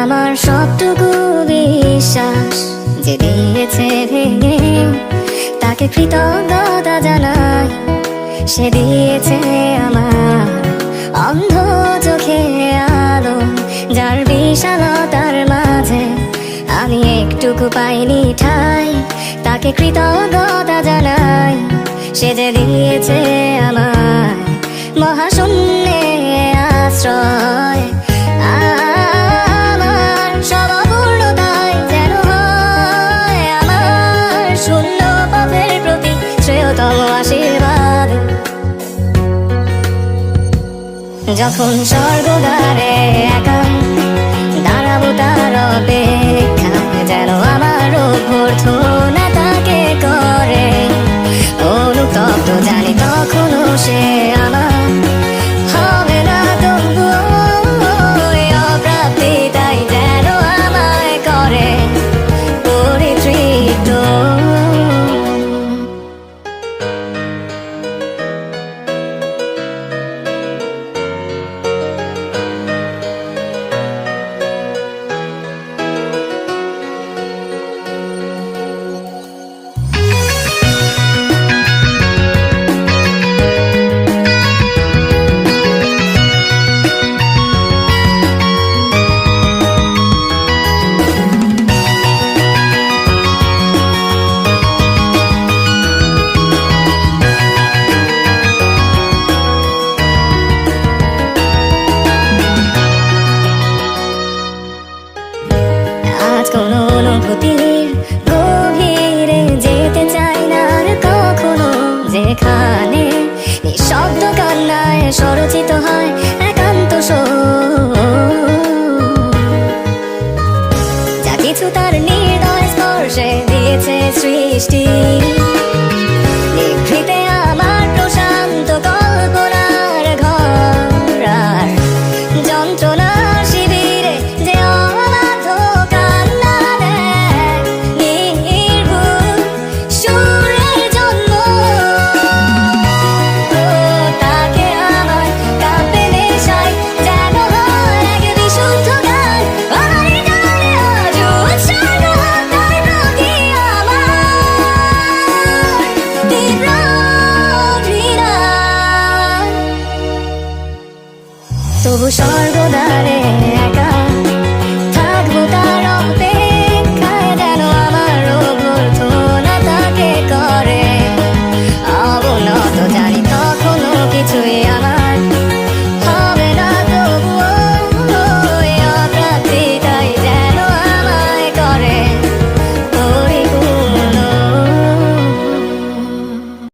আমার সবটুকু বিশ্বাস যে দিয়েছে ভেঙে, তাকে কৃতজ্ঞতা জানাই। সে দিয়েছে আমার অন্ধ চোখে আলো, যার বিশালতার মাঝে আমি একটুকু পাইনি ঠাই। তাকে কৃতজ্ঞতা জানাই। সে যে দিয়েছে আমার মহাশূন্যে আশ্রয়। আমার সব অপূর্ণতায় যেন হয় আমার শূন্য পথের প্রতি শ্রেয়তম আশীর্বাদ। যখন স্বর্গদ্বারে একা দাঁড়াবো তার অপেক্ষায়, যেন আমার অভ্যর্থনা তাকে করে অনুতপ্ত, জানি তখনও সে আমার হবে না তবুও অপ্রাপ্তি, তাই যেন আমায় করে পরিতৃপ্ত। আজ কোনো অনুভূতির গভীরে যেতে চাই না আর কখনো, যেখানে নিঃশব্দ কান্নায় স্বরচিত হয়